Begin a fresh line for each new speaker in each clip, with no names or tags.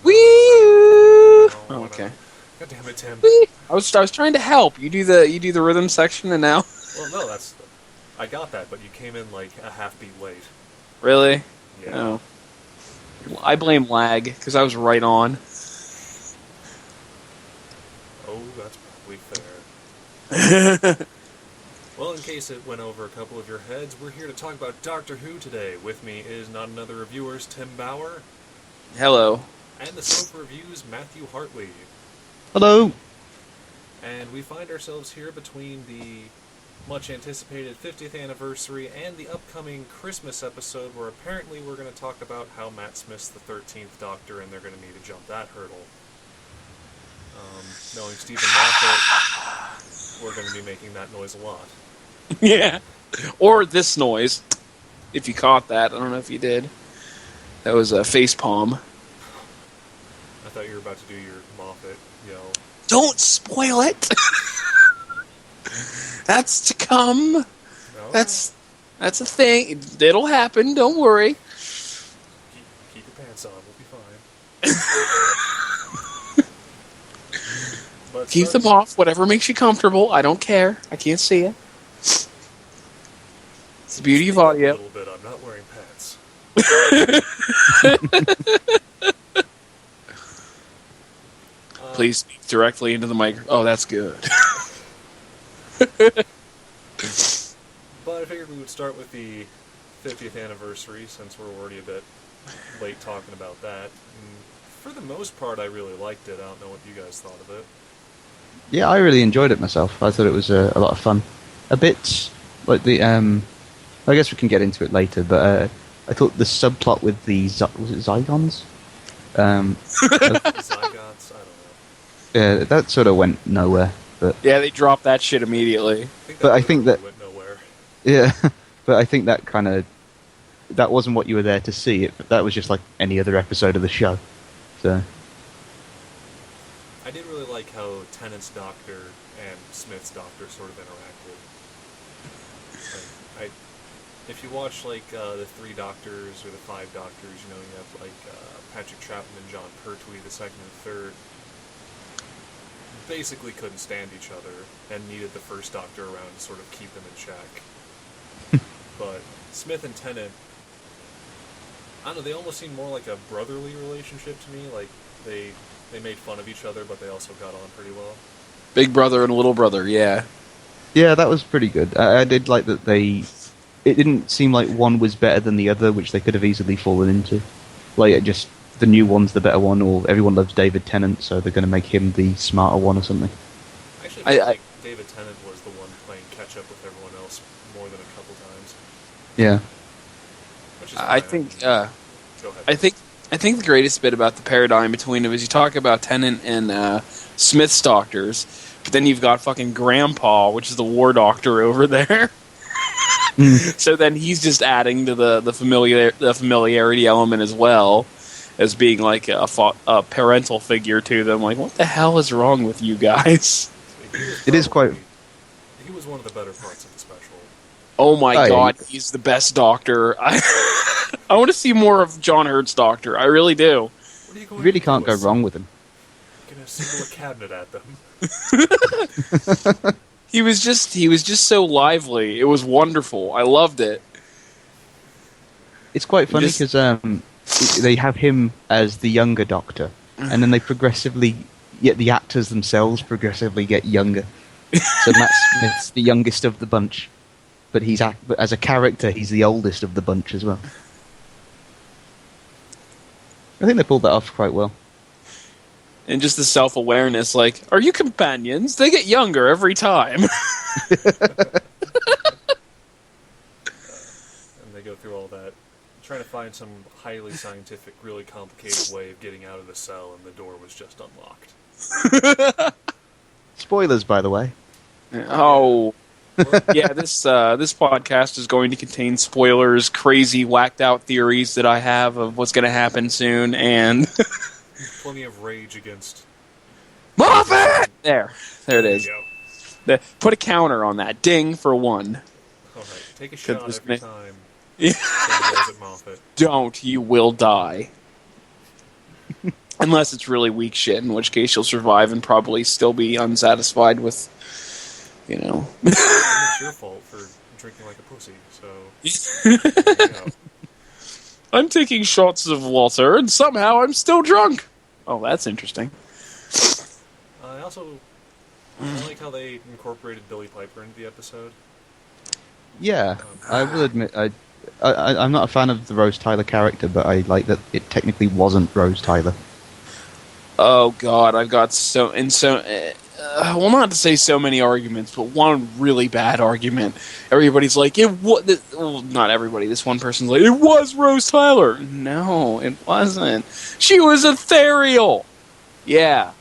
Wee! Okay.
God damn it, Tim.
Wee! I was trying to help. You do the rhythm section, and now.
Well, no, I got that, but you came in like a half beat late.
Really?
Yeah.
Oh. I blame lag because I was right on.
Oh, that's probably fair. Well, in case it went over a couple of your heads, we're here to talk about Doctor Who today. With me is not another of yours, Tim Bauer.
Hello.
And the Sofa Reviews, Matthew Hartley.
Hello.
And we find ourselves here between the much-anticipated 50th anniversary and the upcoming Christmas episode where apparently we're going to talk about how Matt Smith's the 13th Doctor and they're going to need to jump that hurdle. Knowing Stephen Moffat, we're going to be making that noise a lot.
Yeah. Or this noise. If you caught that. I don't know if you did. That was a facepalm.
I thought you were about to do your Moffat yell.
Don't spoil it! That's to come.
No?
That's a thing. It'll happen. Don't worry.
Keep your pants on. We'll be fine. But
Keep them off. Whatever makes you comfortable. I don't care. I can't see it. It's the beauty of audio.
A little bit. I'm not wearing pants.
Please speak directly into the mic. Oh, that's good.
But I figured we would start with the 50th anniversary since we're already a bit late talking about that. And for the most part, I really liked it. I don't know what you guys thought of it.
Yeah, I really enjoyed it myself. I thought it was a lot of fun. A bit like the I guess we can get into it later, but I thought the subplot with the was it Zygons?
Zygots? I don't know.
Yeah, that sort of went nowhere. But
Yeah, they dropped that shit immediately.
I think that
went nowhere.
yeah, but I think that that wasn't what you were there to see. That was just like any other episode of the show. So
I did really like how Tennant's Doctor and Smith's Doctor sort of interacted. Like, if you watch like the 3 Doctors or the 5 Doctors, you know, you have like Patrick Chapman and John Pertwee, the second and third, basically couldn't stand each other and needed the first Doctor around to sort of keep them in check. But Smith and Tennant, I don't know, they almost seem more like a brotherly relationship to me. Like they made fun of each other, but they also got on pretty well.
Big brother and little brother, yeah.
yeah, that was pretty good. I did like that it didn't seem like one was better than the other, which they could have easily fallen into. Like just the new one's the better one, or everyone loves David Tennant, so they're going to make him the smarter one or something.
Actually, I think David Tennant was the one playing catch up with everyone else more than a couple times.
Yeah.
Which is
I
fine.
think
Go ahead.
I think the greatest bit about the paradigm between them is you talk about Tennant and Smith's doctors, but then you've got fucking Grandpa, which is the war doctor over there. So then he's just adding to the familiarity element as well as being like a parental figure to them. Like, what the hell is wrong with you guys?
It is quite.
He was one of the better parts of the special.
Oh my god, he's the best doctor. I want to see more of John Hurt's Doctor. I really do.
What are you
You really can't go wrong with him.
You can assemble a cabinet at them.
He was just so lively. It was wonderful. I loved it.
It's quite funny because they have him as the younger Doctor, and then they the actors themselves progressively get younger. So Matt Smith's the youngest of the bunch, but but as a character, he's the oldest of the bunch as well. I think they pulled that off quite well.
And just the self-awareness, like, are you companions? They get younger every time.
And they go through all that, trying to find some highly scientific, really complicated way of getting out of the cell, and the door was just unlocked.
Spoilers, by the way.
Oh. Yeah, this podcast is going to contain spoilers, crazy, whacked-out theories that I have of what's going to happen soon, and...
Plenty of rage against...
Moffat! There it
There
is.
you go.
Put a counter on that. Ding for 1.
Oh, right, take a shot every time.
Yeah.
Somebody yells at Moffat.
Don't, you will die. Unless it's really weak shit, in which case you'll survive and probably still be unsatisfied with, you know.
And it's your fault for drinking like a pussy, so...
I'm taking shots of water, and somehow I'm still drunk. Oh, that's interesting.
I like how they incorporated Billy Piper into the episode.
Yeah, I will admit, I'm not a fan of the Rose Tyler character, but I like that it technically wasn't Rose Tyler.
Oh God, I've got well, not to say so many arguments, but one really bad argument. Everybody's like, well, not everybody. This one person's like, it was Rose Tyler. No, it wasn't. She was ethereal. Yeah,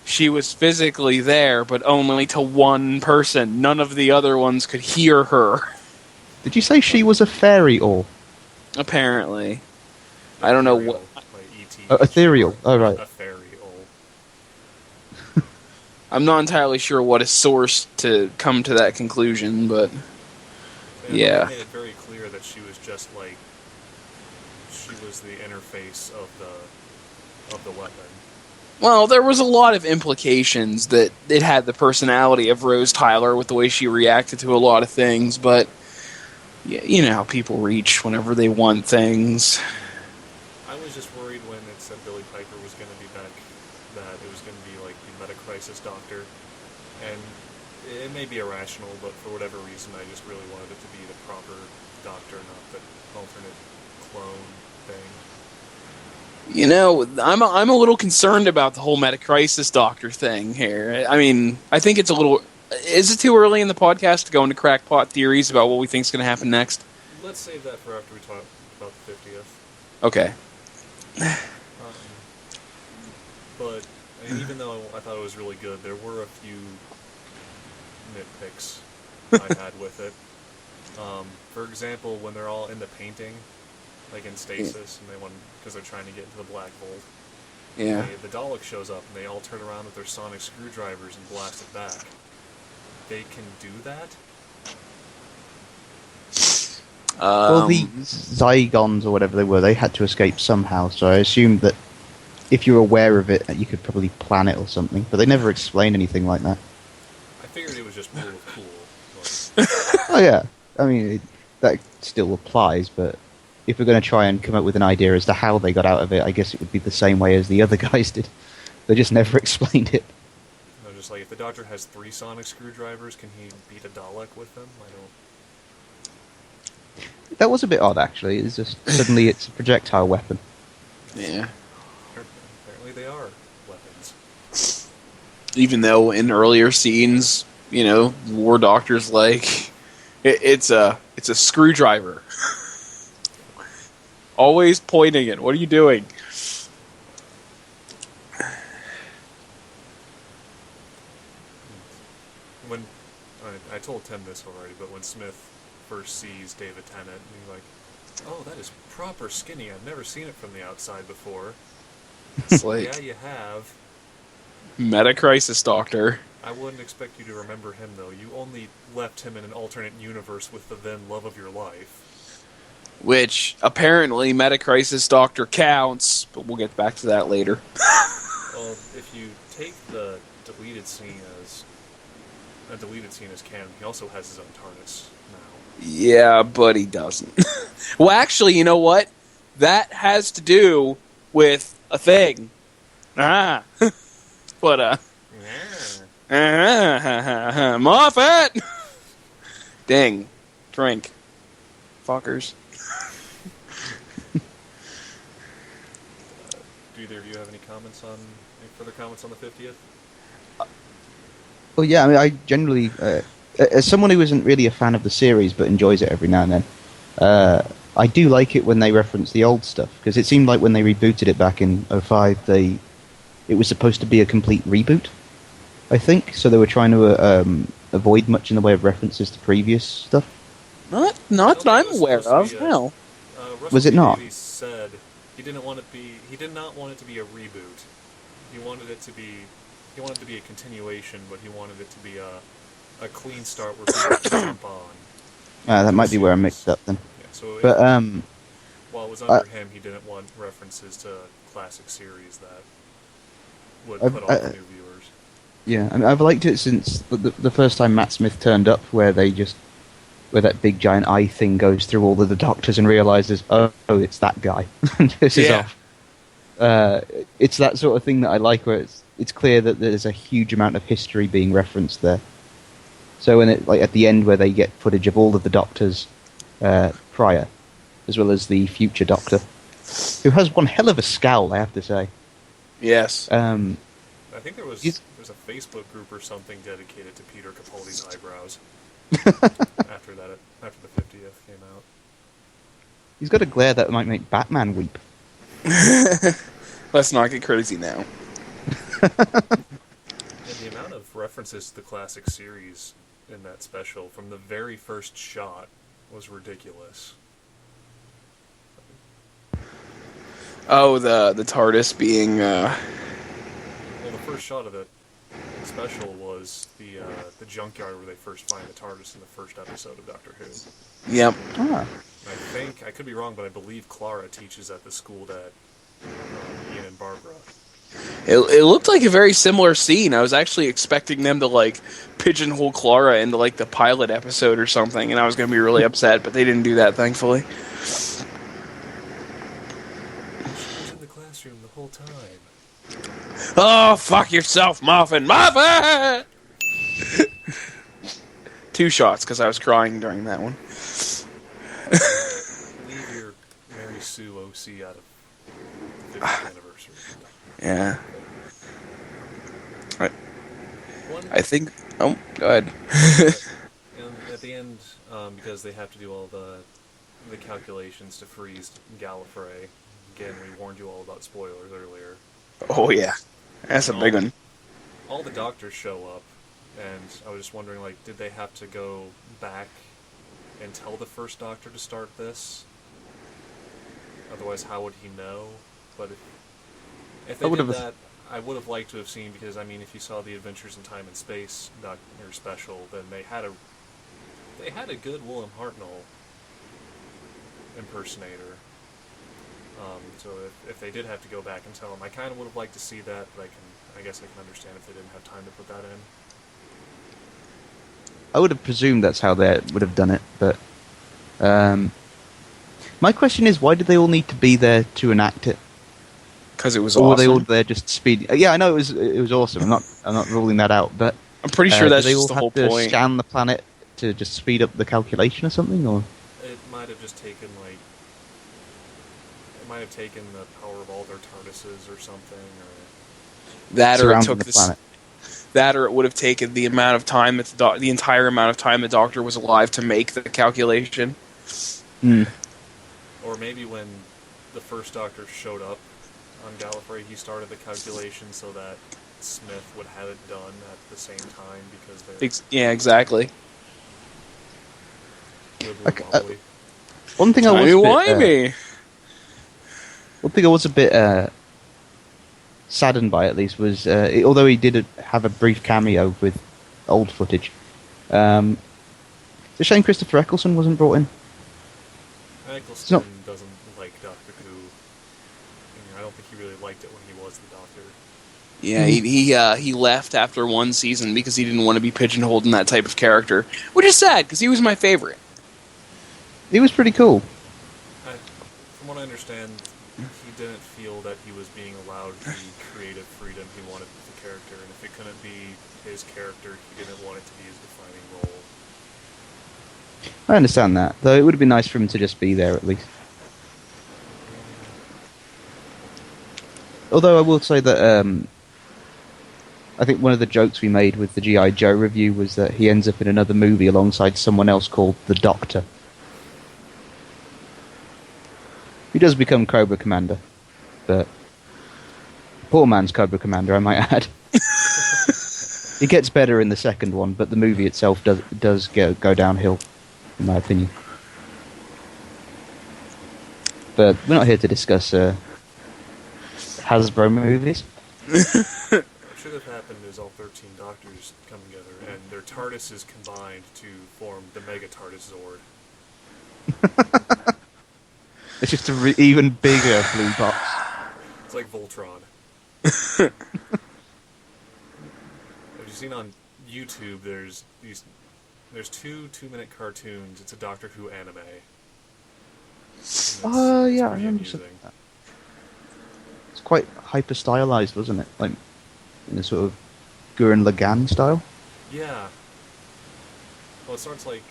she was physically there, but only to one person. None of the other ones could hear her.
Did you say she was a fairy or?
Apparently. I don't know what...
ethereal. Oh, right.
Ethereal.
I'm not entirely sure what is sourced to come to that conclusion, but... Yeah.
They made it very clear that she was just like... She was the interface of the weapon.
Well, there was a lot of implications that it had the personality of Rose Tyler with the way she reacted to a lot of things, but... Yeah, you know how people reach whenever they want things.
I was just worried when it said Billy Piper was going to be back, that it was going to be like the meta-crisis doctor. And it may be irrational, but for whatever reason, I just really wanted it to be the proper doctor, not the alternate clone thing.
You know, I'm a little concerned about the whole meta-crisis doctor thing here. I mean, I think it's a little... Is it too early in the podcast to go into crackpot theories about what we think is going to happen next?
Let's save that for after we talk about the 50th.
Okay.
But even though I thought it was really good, there were a few nitpicks I had with it. For example, when they're all in the painting, like in stasis, and because they're trying to get into the black vault.
Yeah.
The Dalek shows up, and they all turn around with their sonic screwdrivers and blast it back. They can do that?
Well, the Zygons, or whatever they were, they had to escape somehow, so I assumed that if you're aware of it, you could probably plan it or something, but they never explained anything like that.
I figured it was just full of cool.
Oh yeah, I mean, that still applies, but if we're going to try and come up with an idea as to how they got out of it, I guess it would be the same way as the other guys did. They just never explained it.
No, just like, if the Doctor has 3 sonic screwdrivers, can he beat a Dalek with them? I don't...
That was a bit odd, actually. It's just, suddenly it's a projectile weapon.
Yeah.
Apparently they are weapons.
Even though in earlier scenes, you know, War Doctor's like, it's a screwdriver. Always pointing it. What are you doing?
When I told Tim this already, but when Smith first sees David Tennant, he's like, "Oh, that is proper skinny. I've never seen it from the outside before."
It's like,
yeah, you have.
Meta-crisis Doctor.
I wouldn't expect you to remember him, though. You only left him in an alternate universe with the then love of your life.
Which, apparently, Meta-crisis Doctor counts, but we'll get back to that later.
Well, if you take the deleted scene as canon, he also has his own TARDIS now.
Yeah, but he doesn't. Well, actually, you know what? That has to do with a thing. But, Moffat! Ding. Drink. Fuckers.
Do either of you have any further comments on the 50th?
Well, yeah, I mean, I generally, as someone who isn't really a fan of the series but enjoys it every now and then, I do like it when they reference the old stuff, because it seemed like when they rebooted it back in 2005, it was supposed to be a complete reboot, I think, so they were trying to avoid much in the way of references to previous stuff.
Not that I'm aware of, no.
Was it not?
Said he did not want it to be a reboot. He wanted it to be a continuation, but he wanted it to be a clean start where people can jump on.
That might be where I mixed up then.
Yeah, so
But
while it was under him, he didn't want references to classic series that would put off new viewers.
Yeah, I mean, I've liked it since the first time Matt Smith turned up, where that big giant eye thing goes through all of the doctors and realizes, oh, it's that guy. This is off. It's that sort of thing that I like, where it's clear that there's a huge amount of history being referenced there. So when at the end where they get footage of all of the doctors prior, as well as the future Doctor, who has one hell of a scowl, I have to say.
Yes. I think there's a Facebook group or something dedicated to Peter Capaldi's eyebrows after the 50th came out.
He's got a glare that might make Batman weep.
Let's not get crazy now.
And the amount of references to the classic series in that special from the very first shot was ridiculous.
Oh, the TARDIS being...
Well, the first shot of the special was the junkyard where they first find the TARDIS in the first episode of Doctor Who.
Yep.
Ah.
I could be wrong, but I believe Clara teaches at the school that Ian and Barbara.
It looked like a very similar scene. I was actually expecting them to, like, pigeonhole Clara into, like, the pilot episode or something, and I was going to be really upset, but they didn't do that, thankfully.
She was in the classroom the whole time.
Oh, fuck yourself, Muffin! Muffin! 2 shots, because I was crying during that one.
Leave your Mary Sue OC out of the 50th anniversary.
Yeah. I think... Oh, go ahead.
And at the end, because they have to do all the calculations to freeze Gallifrey, again, we warned you all about spoilers earlier.
Oh, yeah. That's a big one.
All the doctors show up, and I was just wondering, like, did they have to go back and tell the first Doctor to start this? Otherwise, how would he know? But if they did that, I would have liked to have seen, because, I mean, if you saw the Adventures in Time and Space Doctor special, then they had a good William Hartnell impersonator. So if they did have to go back and tell him, I kind of would have liked to see that, but I guess I can understand if they didn't have time to put that in.
I would have presumed that's how they would have done it, but my question is, why did they all need to be there to enact it?
Because it was
or
awesome.
Or were they all there just speeding? Yeah, I know it was awesome. I'm not ruling that out, but
I'm pretty sure that's
they
just
all
the whole
have to
point.
Scan the planet to just speed up the calculation or something, or
it might have just taken might have taken the power of all their TARDISes or something, or
that, or it took
the planet.
That, or it would have taken the amount of time that the entire amount of time the Doctor was alive to make the calculation.
Or maybe when the first Doctor showed up on Gallifrey, he started the calculation so that Smith would have it done at the same time, because they're...
Yeah, exactly.
One thing I was a bit saddened by, at least, was although he did have a brief cameo with old footage, it's a shame Christopher Eccleston wasn't brought in.
Eccleston doesn't like Doctor Who. I don't think he really liked it when he was the Doctor.
Yeah, he left after one season because he didn't want to be pigeonholed in that type of character, which is sad because he was my favorite.
He was pretty cool.
From what I understand, he didn't feel that he was being allowed the creative freedom he wanted with the character, and if it couldn't be his character, he didn't want it to be his defining role.
I understand that, though it would have been nice for him to just be there at least. Although I will say that I think one of the jokes we made with the G.I. Joe review was that he ends up in another movie alongside someone else called the Doctor. He does become Cobra Commander, but poor man's Cobra Commander, I might add. It gets better in the second one, but the movie itself does go downhill, in my opinion. But we're not here to discuss Hasbro movies.
should have happened is all 13 Doctors come together, and their TARDISes combined to form the Mega TARDIS Zord.
It's just an even bigger blue box.
It's like Voltron. Have you seen on YouTube, there's two 2-minute cartoons. It's a Doctor Who anime.
Oh, yeah, I remember
amusing.
something like that. It's quite hyper-stylized, wasn't it? Like, in a sort of Gurren Lagann style?
Yeah. Well, it starts like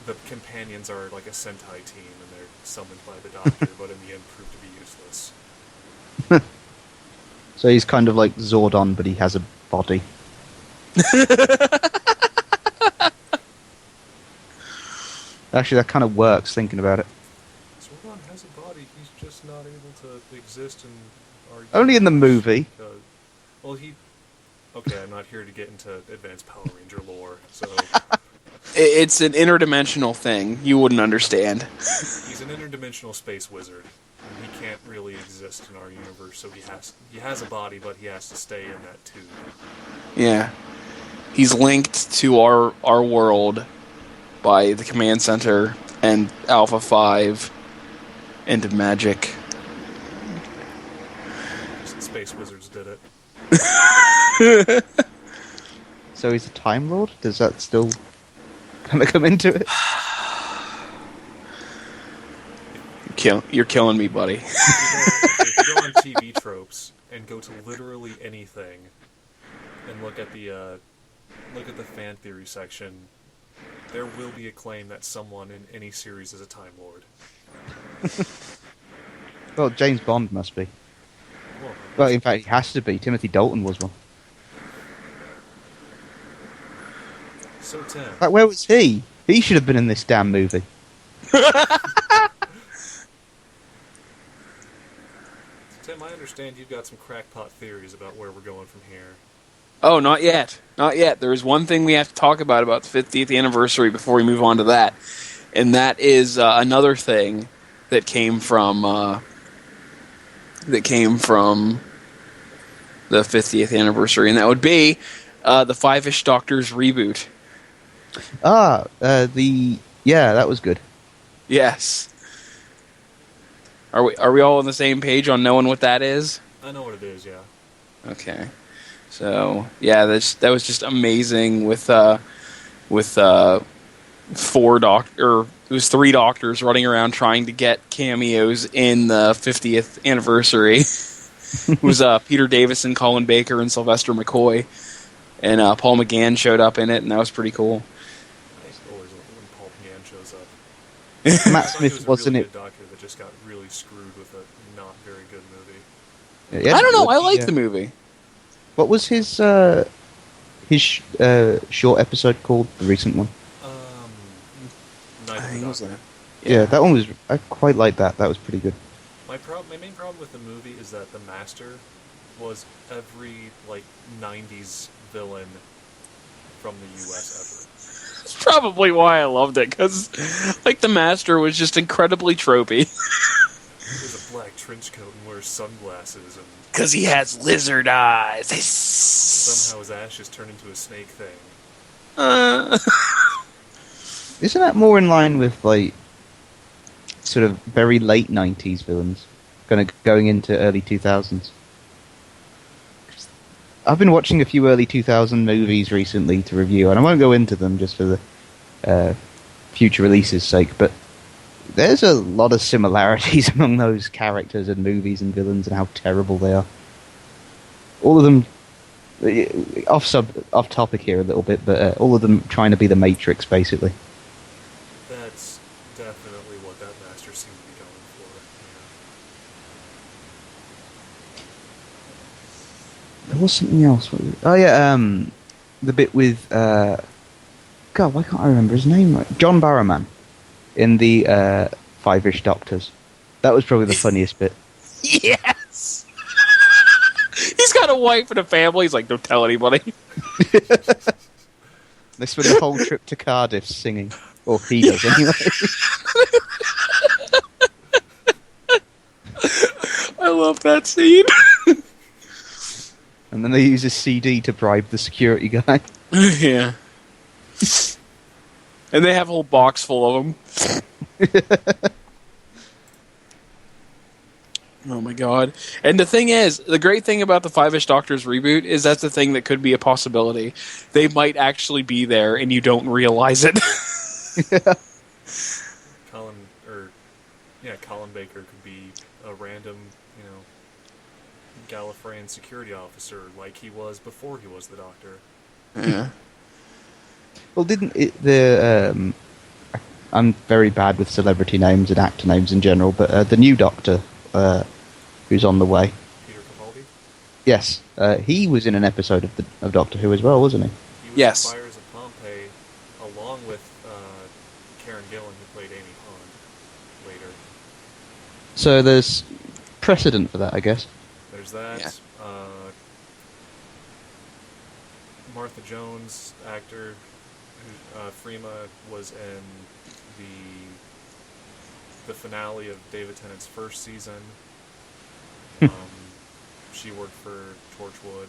the companions are like a Sentai team, and they're summoned by the Doctor, but in the end prove to be useless.
So he's kind of like Zordon, but he has a body. Actually, that kind of works, thinking about it.
Zordon has a body, he's just not able to exist in our
Only in the
universe
movie.
because- well, okay, I'm not here to get into advanced Power Ranger lore, so...
It's an interdimensional thing. You wouldn't understand.
He's an interdimensional space wizard, and he can't really exist in our universe, so he has a body, but he has to stay in that tube.
Yeah. He's linked to our world by the command center and Alpha 5 and magic.
Space wizards did it.
So he's a Time Lord? Does that still kind of come into it?
If
You're killing me, buddy.
if you go on TV tropes and go to literally anything and look at the fan theory section, there will be a claim that someone in any series is a Time Lord.
Well, James Bond must be.
Well,
Well, in fact, he has to be. Timothy Dalton was one.
so Tim,
Like, where was he? He should have been in this damn movie.
Tim, I understand you've got some crackpot theories about where we're going from here.
Oh, not yet. Not yet. There is one thing we have to talk about the 50th anniversary before we move on to that. And that is another thing that came from the 50th anniversary, and that would be the Five-ish Doctors reboot.
Yeah, that was good.
Yes. Are we all on the same page on knowing what that is?
I know what it is, yeah.
Okay. So yeah, that was just amazing with three doctors running around trying to get cameos in the 50th anniversary. It was Peter Davison, Colin Baker, and Sylvester McCoy, and Paul McGann showed up in it, and that was pretty cool.
It's always when Paul McGann shows up.
Matt
I thought he
Smith,
was a
wasn't
really good doctor that just got really screwed with a not very good movie.
it?
I don't know. I liked the movie.
What was his short episode called? The recent one.
Night
I
of
think
the
it was
Doctor.
Yeah, that one was. I quite liked that. That was pretty good.
My main problem with the movie is that the Master was every, 90s villain from the US ever.
That's probably why I loved it, because the Master was just incredibly tropey.
He wears a black trench coat and wears sunglasses, and
Because he has lizard eyes.
somehow his ashes turn into a snake thing.
Isn't that more in line with sort of very late 90s villains, going into early 2000s? I've been watching a few early 2000 movies recently to review, and I won't go into them just for the future releases' sake, but there's a lot of similarities among those characters and movies and villains and how terrible they are. All of them, off topic here a little bit, but all of them trying to be the Matrix, basically.
That's definitely what that Master seemed to be going for.
There was something else. What was it? Oh yeah, the bit with God, why can't I remember his name? John Barrowman in the Five-ish Doctors. That was probably the funniest bit.
Yes! He's got a wife and a family. He's like, don't tell anybody.
They spent the whole trip to Cardiff singing. Or he does, anyway.
I love that scene.
And then they use a CD to bribe the security guy.
Yeah. And they have a whole box full of them. Oh my god. And the thing is, the great thing about the Five-ish Doctors reboot is that's the thing that could be a possibility. They might actually be there and you don't realize it.
Colin Baker could be a random, Gallifreyan security officer like he was before he was the Doctor.
Yeah.
Well, didn't it, I'm very bad with celebrity names and actor names in general, but the new Doctor, who's on the way.
Peter Capaldi?
Yes, he was in an episode of Doctor Who as well, wasn't he?
He was
Yes.
in Fires of Pompeii, along with Karen Gillan, who played Amy Pond later.
So there's precedent for that, I guess.
There's that.
Yeah.
Martha Jones, actor, Freema, was in the finale of David Tennant's first season. She worked for Torchwood.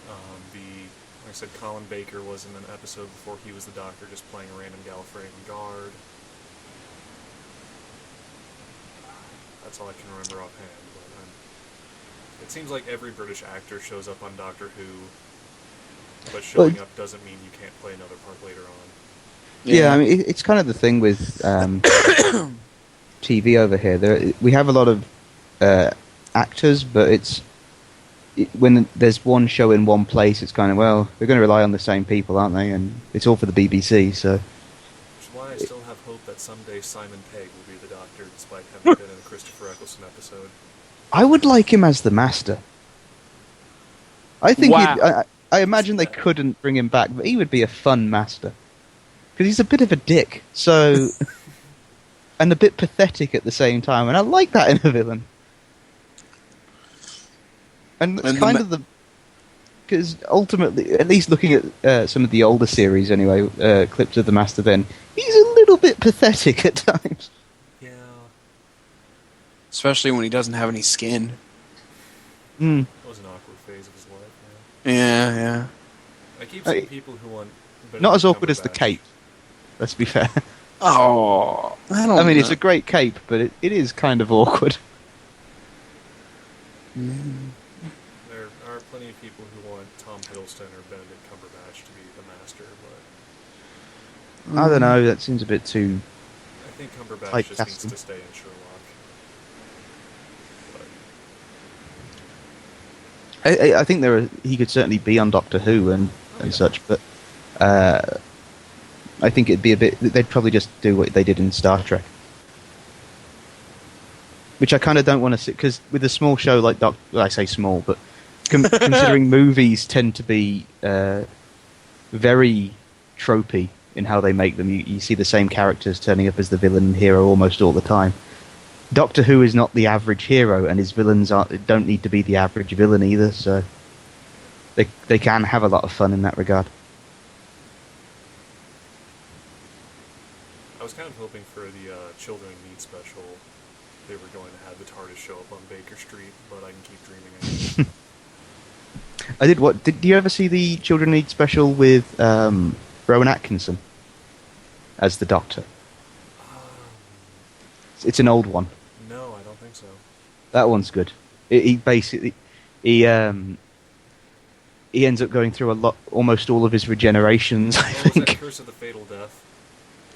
Like I said, Colin Baker was in an episode before he was the Doctor, just playing a random Gallifreyan guard. That's all I can remember offhand. But it seems like every British actor shows up on Doctor Who, but showing up doesn't mean you can't play another part later on.
Yeah, I mean, it's kind of the thing with TV over here. We have a lot of actors, but when there's one show in one place, it's kind of, well, they're going to rely on the same people, aren't they? And it's all for the BBC, so...
Which is why I still have hope that someday Simon Pegg will be the Doctor, despite having been in a Christopher Eccleston episode.
I would like him as the Master. I think
Wow.
I imagine they couldn't bring him back, but he would be a fun Master. Because he's a bit of a dick, so... and a bit pathetic at the same time, and I like that in a villain. And it's kind of the... Because ultimately, at least looking at some of the older series anyway, clips of the Master then, he's a little bit pathetic at times.
Yeah.
Especially when he doesn't have any skin.
Mm.
That was an awkward phase of his life,
Yeah.
I keep seeing people who want...
Not as awkward as the cape, let's be fair.
Oh, I don't
I mean,
know.
it's a great cape, but it is kind of awkward.
There are plenty of people who want Tom Hiddleston or Benedict Cumberbatch to be the Master, but...
I don't know, that seems a bit too...
I think Cumberbatch just needs
typecasting.
to stay in Sherlock. But
I think he could certainly be on Doctor Who and such, but I think it'd be a bit... They'd probably just do what they did in Star Trek. Which I kind of don't want to see, because with a small show like I say small, but considering movies tend to be very tropey in how they make them, you see the same characters turning up as the villain and hero almost all the time. Doctor Who is not the average hero, and his villains don't need to be the average villain either, so they can have a lot of fun in that regard.
I was kind of hoping for the Children in Need special. They were going to have the TARDIS show up on Baker Street, but I can keep dreaming it.
Did you ever see the Children Need special with Rowan Atkinson as the Doctor? It's an old one.
No, I don't think so.
That one's good. He basically he ends up going through almost all of his regenerations. I
Was that
think.
Curse of the Fatal Death?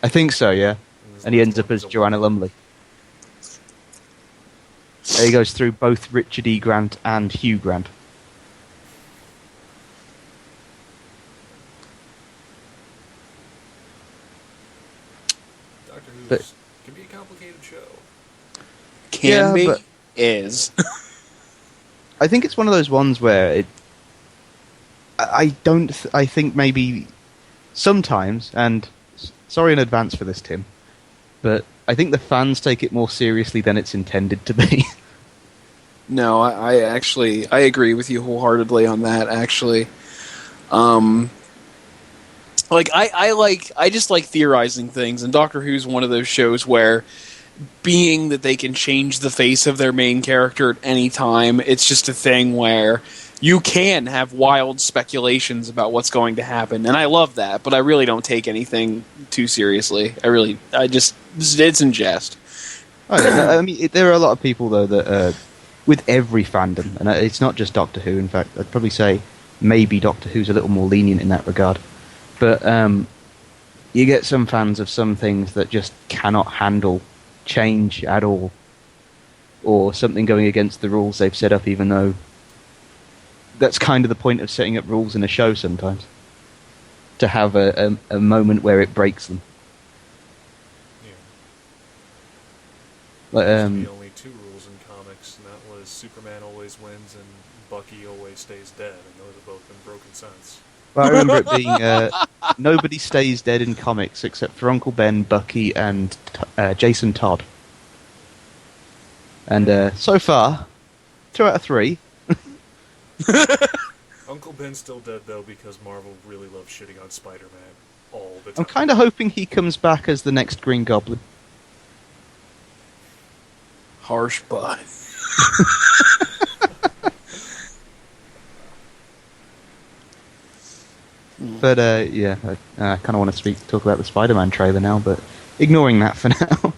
I think so. Yeah, and he ends up as
He's a
Joanna Lumley. He goes through both Richard E. Grant and Hugh Grant.
Doctor Who
But-
can be a complicated show.
Can be,
but-
is.
I think it's one of those ones where I think maybe sometimes, and sorry in advance for this, Tim, but I think the fans take it more seriously than it's intended to be.
No, I agree with you wholeheartedly on that, actually. I just like theorizing things, and Doctor Who's one of those shows where being that they can change the face of their main character at any time, it's just a thing where you can have wild speculations about what's going to happen, and I love that, but I really don't take anything too seriously. It's in jest.
Oh, yeah, I mean, there are a lot of people, though, that, with every fandom, and it's not just Doctor Who, in fact, I'd probably say maybe Doctor Who's a little more lenient in that regard, but you get some fans of some things that just cannot handle change at all, or something going against the rules they've set up, even though that's kind of the point of setting up rules in a show sometimes, to have a moment where it breaks them.
Like, there's only two rules in comics, and that was Superman always wins and Bucky always stays dead, and those have both been broken since.
Well, I remember it being nobody stays dead in comics except for Uncle Ben, Bucky, and Jason Todd. And so far, 2 out of 3.
Uncle Ben's still dead, though, because Marvel really loves shitting on Spider-Man all the time.
I'm kind of hoping he comes back as the next Green Goblin.
Harsh, but...
But, yeah, I kind of want to talk about the Spider-Man trailer now, but ignoring that for now.